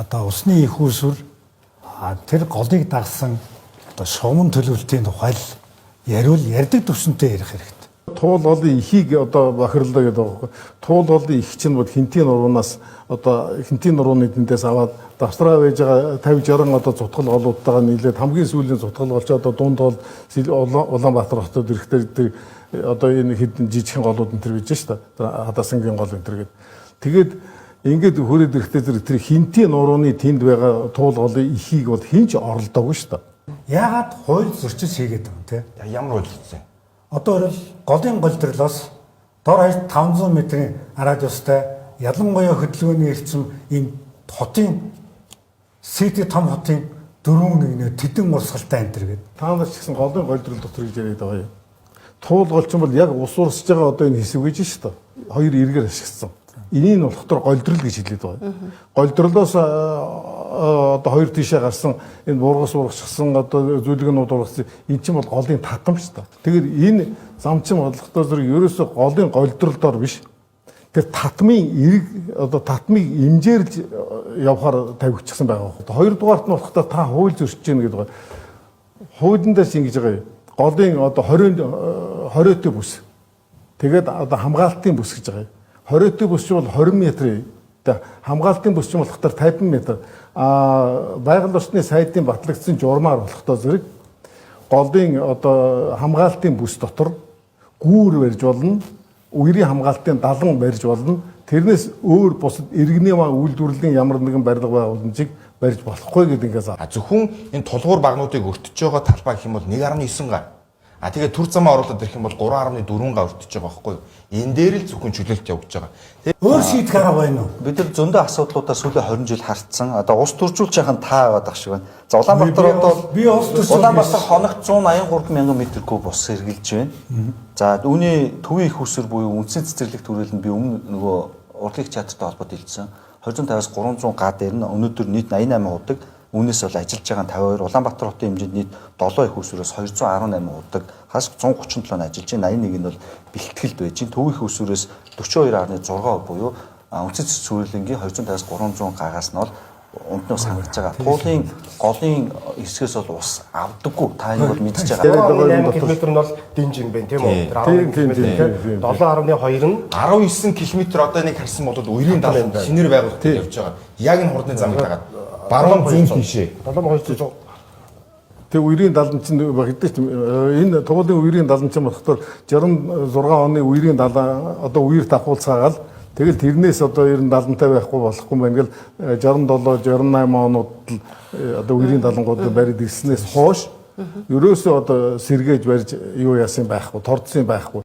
одоо усны их усүр тэр голыг дагсан одоо шугамн төлөвлөлтийн тухай л яриул ярьдаг төвшөнтэй ярих хэрэгтэй. Туул голын ихийг одоо бохирлоо гэдэг байгаа. Туул голын их чинь бол хинтийн нуруунаас одоо хинтийн нурууны дэндээс аваад давсраа байж байгаа 50-60 одоо зутгал голуудтайгаа нийлээд хамгийн сүүлийн зутгал голч одоо дунд гол Улаанбаатар хотод ирэхдээ тэр одоо энэ хэдэн жижигхэн голууд энэ төр байж шүү дээ. Хадасангийн гол энэ төр гээд. Тэгээд ингээд хүрээд ирэхдээ тэр хинтийн нурууны тэнд байгаа туул голын ихийг бол хинч оролдоогүй шүү дээ. Яагаад хууль зөрчил хийгээд байгаа юм те? Ямар хууль хийсэн? Одоо бол голын голдролоос дор хаяж 500 м-ийн радиустай ялангуяа хөдөлгөөний эрчим ийм хотын сити том хотын дөрвөн нэгнээ тэдэн урсгалтай энэ төр гээд. Та нар ч гэсэн голын голдрол дотор гэж яриад байгаа юм. Туул голч бол яг ус урсж байгаа одоо энэ хэсэг гэж шүү дээ. Хоёр эргээр ашигласан. Энийг нь болохоор голдрол гэж хэлээд байгаа. Голдролоос одоо хоёр тишээ гарсан энэ буургас урагшсан одоо зүйлгэнүүд урагсан энэ чинь бол голын татам шүү дээ. Тэгэхээр энэ зам чинь бодлоготой зэрэг ерөөсөө голын голдролдоор биш. Тэр татмын эрг одоо татмыг имжээрж явахаар тавигдчихсан байгаа. Хоёрдугаарт нь болохоо та хууль зөрчиж гэнэ гэдэг байгаа. Хуулиндаас ингэж байгаа юм. Голын одоо 20-т бүс. Тэгээд одоо хамгаалтын бүс гэж байгаа юм. 20-т бүс чинь бол 20 м. Хамгаалтын бүс чинь болохоор 50 м. Байгаль орчны сайдын батлагдсан журмаар болохоо зэрэг голын одоо хамгаалтын бүс дотор гүүр барьж болно. Үерийн хамгаалтын далан барьж болно. Тэрнээс өөр бусад иргэний үйлдвэрлэлийн ямар нэгэн барилга байгууламжийг барьж болохгүй гэдэг ингээс. Зөвхөн энэ тулгуур багнуудыг өртөж байгаа талбай гэх юм бол 1.9 га. Тэгээд төр замаа оруулаад ирэх юм бол 3.4 га өртөж байгаа байхгүй юу? Энэ дээр л зөвхөн чөлөөлт явагдаж байгаа. Өөр шийдэх арга байна уу? Бид нар зөндөө асуудлуудаа сүүлийн 20 жил харцсан. Одоо ус төржүүлж яхад таа яваад ах шиг байна. За Улаанбаатар одоо би ус төржүүлж Улаанбаатар хоногт 183 мянган метр куб ус сэргийлж байна. За үүний төвийн их усэр буюу үндсэн цэцэрлэг түрээлд нь би өмнө нөгөө урлагийн театртай холбоотой хэлсэн. 250-аас 300 га дээр нь өнөөдөр нийт 88 удаг. Үүнээс бол ажиллаж байгаа 52 Улаанбаатар хотын хэмжээнд нийт 7 их усүрээс 218 удаг. Хас 137 нь ажиллаж байна. 81 нь бол бэлтгэлд байж байна. Төвийн их усүрээс 42.6% буюу үндсэн цэцэрлэгийн 250-аас 300 гагаас нь бол унтны ус хангаж байгаа. Туулын голын хэсгээс бол ус авдаггүй. Та энэ бол мэдчихэж байгаа. 8 км нь бол динж юм байна тийм үү? 10 км 7.2 нь 19 км одоо нэг харсан бол үерийн далан шинээр байгуулалт явж байгаа. Яг энэ хурдны замыг дагаад баруун зүүн тийшээ 7200. Тэг үерийн далан чинь багтдаг энэ туулын үерийн далан чинь болохоор 66 оны үерийн далан одоо үер давхуулцаагаал тэгэл тэрнээс одоо 90-70-тай байхгүй болохгүй байна гэл 67 68 онууд одоо үерийн далангууд барьд ирснээс хойш ерөөсөө одоо сэргээж барьж юу яасан байхгүй тордсон байхгүй.